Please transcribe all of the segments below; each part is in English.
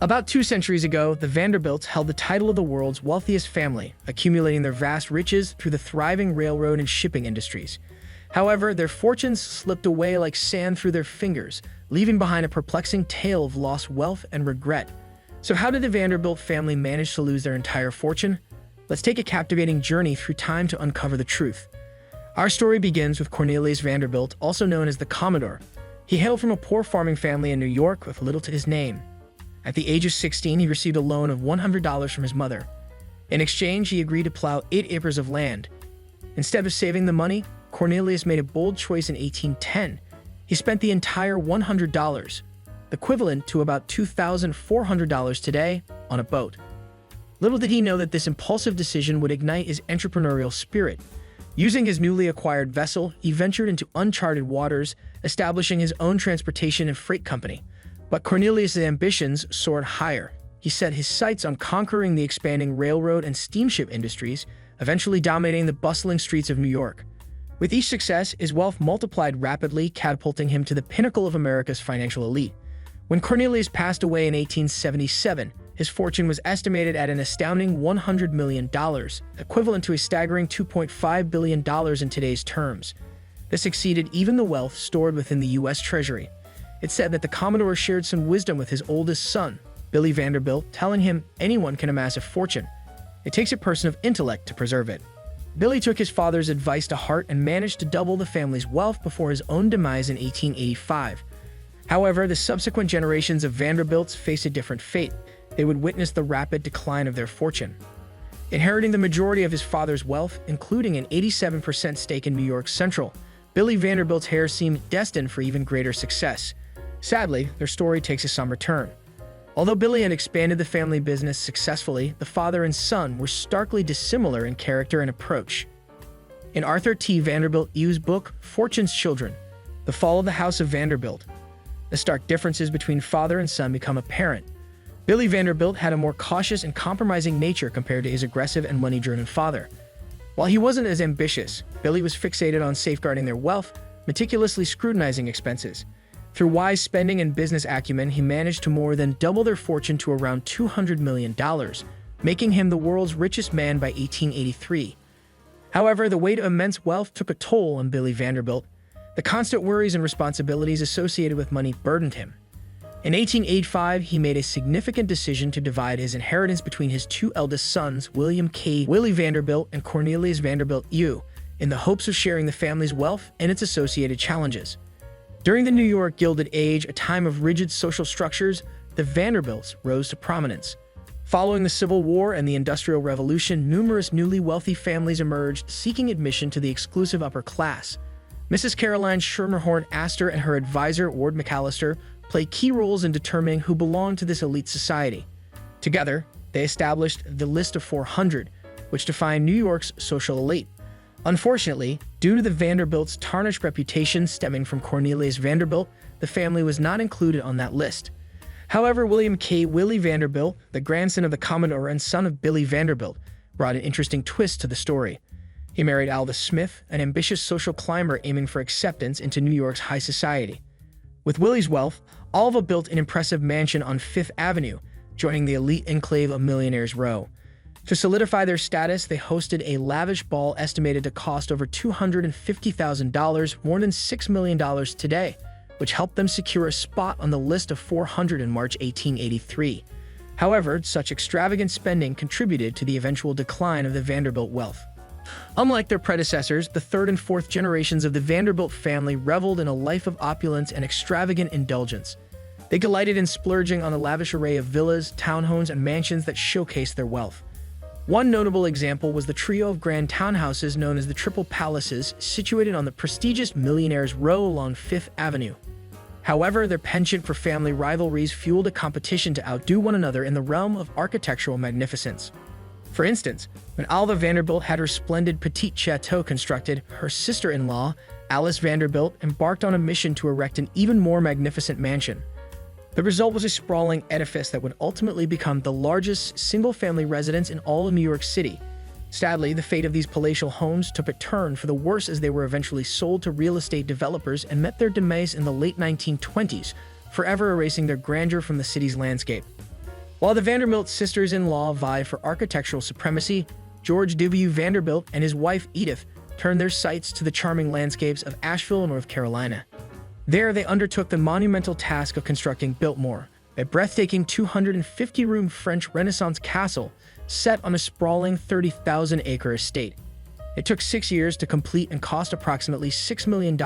About 2 centuries ago, the Vanderbilts held the title of the world's wealthiest family, accumulating their vast riches through the thriving railroad and shipping industries. However, their fortunes slipped away like sand through their fingers, leaving behind a perplexing tale of lost wealth and regret. So how did the Vanderbilt family manage to lose their entire fortune? Let's take a captivating journey through time to uncover the truth. Our story begins with Cornelius Vanderbilt, also known as the Commodore. He hailed from a poor farming family in New York with little to his name. At the age of 16, he received a loan of $100 from his mother. In exchange, he agreed to plow 8 acres of land. Instead of saving the money, Cornelius made a bold choice in 1810. He spent the entire $100, equivalent to about $2,400 today, on a boat. Little did he know that this impulsive decision would ignite his entrepreneurial spirit. Using his newly acquired vessel, he ventured into uncharted waters, establishing his own transportation and freight company. But Cornelius' ambitions soared higher. He set his sights on conquering the expanding railroad and steamship industries, eventually dominating the bustling streets of New York. With each success, his wealth multiplied rapidly, catapulting him to the pinnacle of America's financial elite. When Cornelius passed away in 1877, his fortune was estimated at an astounding $100 million, equivalent to a staggering $2.5 billion in today's terms. This exceeded even the wealth stored within the U.S. Treasury. It's said that the Commodore shared some wisdom with his oldest son, Billy Vanderbilt, telling him anyone can amass a fortune. It takes a person of intellect to preserve it. Billy took his father's advice to heart and managed to double the family's wealth before his own demise in 1885. However, the subsequent generations of Vanderbilts faced a different fate. They would witness the rapid decline of their fortune. Inheriting the majority of his father's wealth, including an 87% stake in New York Central, Billy Vanderbilt's heirs seemed destined for even greater success. Sadly, their story takes a somber turn. Although Billy had expanded the family business successfully, the father and son were starkly dissimilar in character and approach. In Arthur T. Vanderbilt U's book, Fortune's Children, The Fall of the House of Vanderbilt, the stark differences between father and son become apparent. Billy Vanderbilt had a more cautious and compromising nature compared to his aggressive and money-driven father. While he wasn't as ambitious, Billy was fixated on safeguarding their wealth, meticulously scrutinizing expenses. Through wise spending and business acumen, he managed to more than double their fortune to around $200 million, making him the world's richest man by 1883. However, the weight of immense wealth took a toll on Billy Vanderbilt. The constant worries and responsibilities associated with money burdened him. In 1885, he made a significant decision to divide his inheritance between his 2 eldest sons, William K. Willie Vanderbilt and Cornelius Vanderbilt U, in the hopes of sharing the family's wealth and its associated challenges. During the New York Gilded Age, a time of rigid social structures, the Vanderbilts rose to prominence. Following the Civil War and the Industrial Revolution, numerous newly wealthy families emerged, seeking admission to the exclusive upper class. Mrs. Caroline Schermerhorn Astor and her advisor, Ward McAllister, played key roles in determining who belonged to this elite society. Together, they established the List of 400, which defined New York's social elite. Unfortunately, due to the Vanderbilts' tarnished reputation stemming from Cornelius Vanderbilt, the family was not included on that list. However, William K. Willie Vanderbilt, the grandson of the Commodore and son of Billy Vanderbilt, brought an interesting twist to the story. He married Alva Smith, an ambitious social climber aiming for acceptance into New York's high society. With Willie's wealth, Alva built an impressive mansion on Fifth Avenue, joining the elite enclave of Millionaires Row. To solidify their status, they hosted a lavish ball estimated to cost over $250,000, more than $6 million today, which helped them secure a spot on the list of 400 in March 1883. However, such extravagant spending contributed to the eventual decline of the Vanderbilt wealth. Unlike their predecessors, the third and fourth generations of the Vanderbilt family reveled in a life of opulence and extravagant indulgence. They delighted in splurging on a lavish array of villas, townhomes, and mansions that showcased their wealth. One notable example was the trio of grand townhouses known as the Triple Palaces, situated on the prestigious Millionaires Row along Fifth Avenue. However, their penchant for family rivalries fueled a competition to outdo one another in the realm of architectural magnificence. For instance, when Alva Vanderbilt had her splendid Petite Chateau constructed, her sister-in-law, Alice Vanderbilt, embarked on a mission to erect an even more magnificent mansion. The result was a sprawling edifice that would ultimately become the largest single-family residence in all of New York City. Sadly, the fate of these palatial homes took a turn for the worse as they were eventually sold to real estate developers and met their demise in the late 1920s, forever erasing their grandeur from the city's landscape. While the Vanderbilt sisters-in-law vie for architectural supremacy, George W. Vanderbilt and his wife Edith turned their sights to the charming landscapes of Asheville, North Carolina. There, they undertook the monumental task of constructing Biltmore, a breathtaking 250-room French Renaissance castle set on a sprawling 30,000-acre estate. It took 6 years to complete and cost approximately $6 million,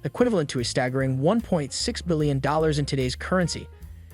equivalent to a staggering $1.6 billion in today's currency.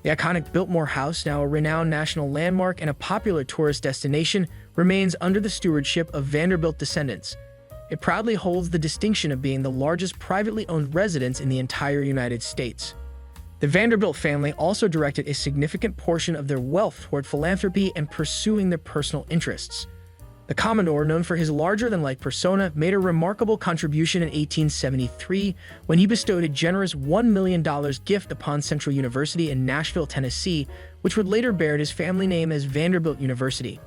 The iconic Biltmore House, now a renowned national landmark and a popular tourist destination, remains under the stewardship of Vanderbilt descendants. It proudly holds the distinction of being the largest privately owned residence in the entire United States. The Vanderbilt family also directed a significant portion of their wealth toward philanthropy and pursuing their personal interests. The Commodore, known for his larger-than-life persona, made a remarkable contribution in 1873 when he bestowed a generous $1 million gift upon Central University in Nashville, Tennessee, which would later bear his family name as Vanderbilt University.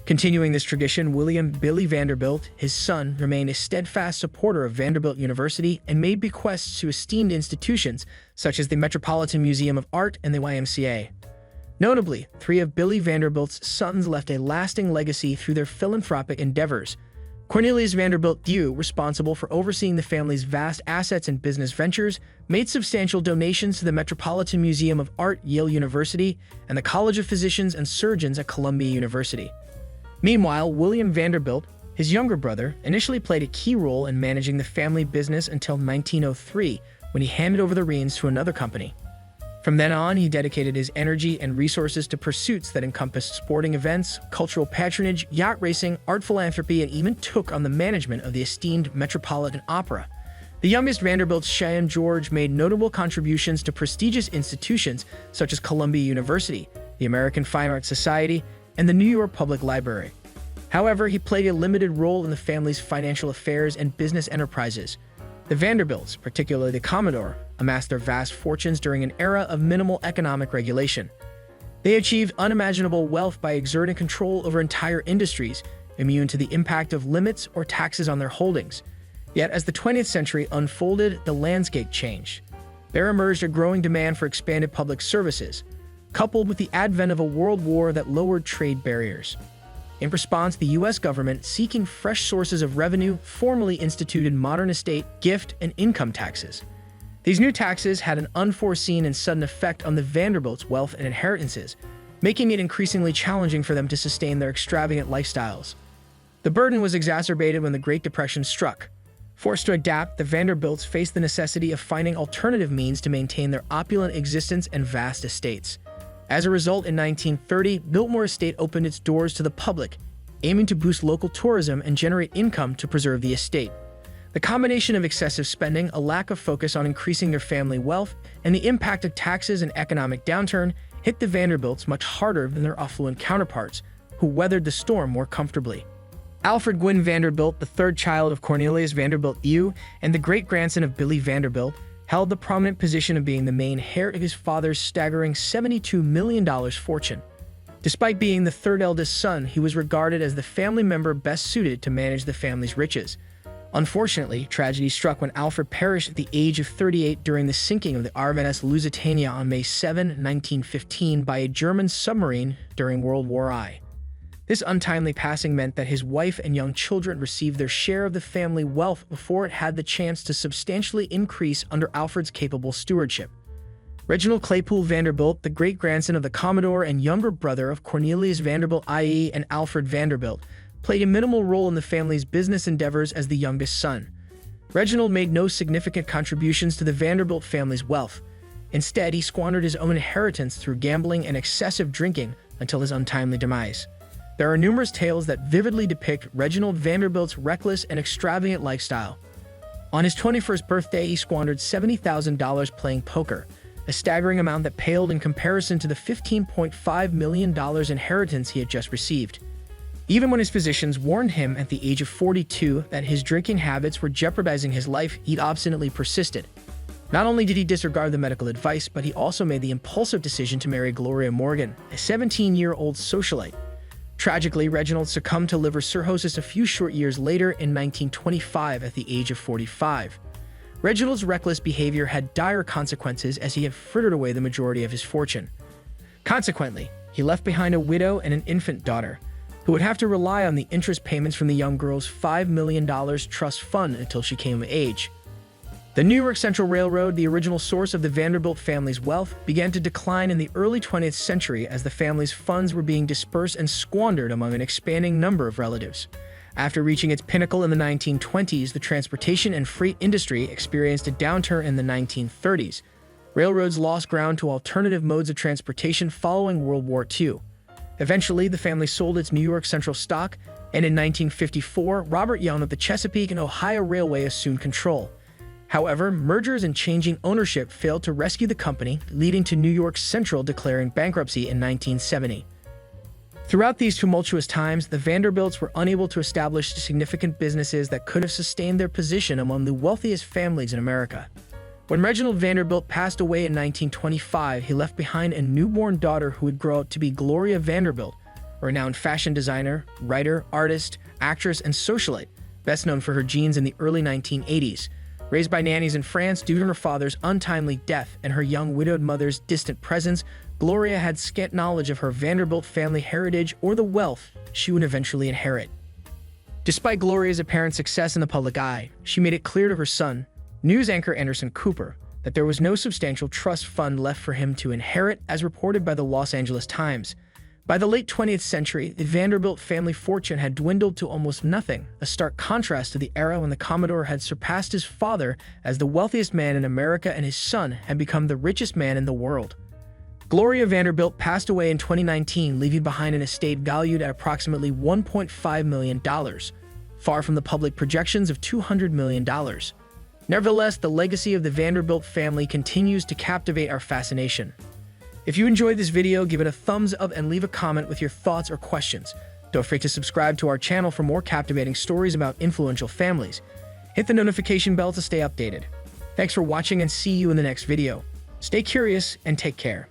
Continuing this tradition, William "Billy" Vanderbilt, his son, remained a steadfast supporter of Vanderbilt University and made bequests to esteemed institutions such as the Metropolitan Museum of Art and the YMCA. Notably, 3 of Billy Vanderbilt's sons left a lasting legacy through their philanthropic endeavors. Cornelius Vanderbilt II, responsible for overseeing the family's vast assets and business ventures, made substantial donations to the Metropolitan Museum of Art, Yale University, and the College of Physicians and Surgeons at Columbia University. Meanwhile, William Vanderbilt, his younger brother, initially played a key role in managing the family business until 1903, when he handed over the reins to another company. From then on, he dedicated his energy and resources to pursuits that encompassed sporting events, cultural patronage, yacht racing, art philanthropy, and even took on the management of the esteemed Metropolitan Opera. The youngest Vanderbilt's Cheyenne George made notable contributions to prestigious institutions such as Columbia University, the American Fine Arts Society, and the New York Public Library. However, he played a limited role in the family's financial affairs and business enterprises. The Vanderbilts, particularly the Commodore, amassed their vast fortunes during an era of minimal economic regulation. They achieved unimaginable wealth by exerting control over entire industries, immune to the impact of limits or taxes on their holdings. Yet, as the 20th century unfolded, the landscape changed. There emerged a growing demand for expanded public services, coupled with the advent of a world war that lowered trade barriers. In response, the U.S. government, seeking fresh sources of revenue, formally instituted modern estate, gift, and income taxes. These new taxes had an unforeseen and sudden effect on the Vanderbilts' wealth and inheritances, making it increasingly challenging for them to sustain their extravagant lifestyles. The burden was exacerbated when the Great Depression struck. Forced to adapt, the Vanderbilts faced the necessity of finding alternative means to maintain their opulent existence and vast estates. As a result, in 1930, Biltmore Estate opened its doors to the public, aiming to boost local tourism and generate income to preserve the estate. The combination of excessive spending, a lack of focus on increasing their family wealth, and the impact of taxes and economic downturn hit the Vanderbilts much harder than their affluent counterparts, who weathered the storm more comfortably. Alfred Gwynne Vanderbilt, the third child of Cornelius Vanderbilt II and the great-grandson of Billy Vanderbilt, held the prominent position of being the main heir of his father's staggering $72 million fortune. Despite being the third eldest son, he was regarded as the family member best suited to manage the family's riches. Unfortunately, tragedy struck when Alfred perished at the age of 38 during the sinking of the RMS Lusitania on May 7, 1915 by a German submarine during World War I. This untimely passing meant that his wife and young children received their share of the family wealth before it had the chance to substantially increase under Alfred's capable stewardship. Reginald Claypool Vanderbilt, the great-grandson of the Commodore and younger brother of Cornelius Vanderbilt I.E. and Alfred Vanderbilt, played a minimal role in the family's business endeavors as the youngest son. Reginald made no significant contributions to the Vanderbilt family's wealth. Instead, he squandered his own inheritance through gambling and excessive drinking until his untimely demise. There are numerous tales that vividly depict Reginald Vanderbilt's reckless and extravagant lifestyle. On his 21st birthday, he squandered $70,000 playing poker, a staggering amount that paled in comparison to the $15.5 million inheritance he had just received. Even when his physicians warned him at the age of 42 that his drinking habits were jeopardizing his life, he obstinately persisted. Not only did he disregard the medical advice, but he also made the impulsive decision to marry Gloria Morgan, a 17-year-old socialite. Tragically, Reginald succumbed to liver cirrhosis a few short years later in 1925 at the age of 45. Reginald's reckless behavior had dire consequences as he had frittered away the majority of his fortune. Consequently, he left behind a widow and an infant daughter, who would have to rely on the interest payments from the young girl's $5 million trust fund until she came of age. The New York Central Railroad, the original source of the Vanderbilt family's wealth, began to decline in the early 20th century as the family's funds were being dispersed and squandered among an expanding number of relatives. After reaching its pinnacle in the 1920s, the transportation and freight industry experienced a downturn in the 1930s. Railroads lost ground to alternative modes of transportation following World War II. Eventually, the family sold its New York Central stock, and in 1954, Robert Young of the Chesapeake and Ohio Railway assumed control. However, mergers and changing ownership failed to rescue the company, leading to New York Central declaring bankruptcy in 1970. Throughout these tumultuous times, the Vanderbilts were unable to establish significant businesses that could have sustained their position among the wealthiest families in America. When Reginald Vanderbilt passed away in 1925, he left behind a newborn daughter who would grow up to be Gloria Vanderbilt, a renowned fashion designer, writer, artist, actress, and socialite, best known for her jeans in the early 1980s. Raised by nannies in France due to her father's untimely death and her young widowed mother's distant presence, Gloria had scant knowledge of her Vanderbilt family heritage or the wealth she would eventually inherit. Despite Gloria's apparent success in the public eye, she made it clear to her son, news anchor Anderson Cooper, that there was no substantial trust fund left for him to inherit, as reported by the Los Angeles Times. By the late 20th century, the Vanderbilt family fortune had dwindled to almost nothing, a stark contrast to the era when the Commodore had surpassed his father as the wealthiest man in America and his son had become the richest man in the world. Gloria Vanderbilt passed away in 2019, leaving behind an estate valued at approximately $1.5 million, far from the public projections of $200 million. Nevertheless, the legacy of the Vanderbilt family continues to captivate our fascination. If you enjoyed this video, give it a thumbs up and leave a comment with your thoughts or questions. Don't forget to subscribe to our channel for more captivating stories about influential families. Hit the notification bell to stay updated. Thanks for watching and see you in the next video. Stay curious and take care.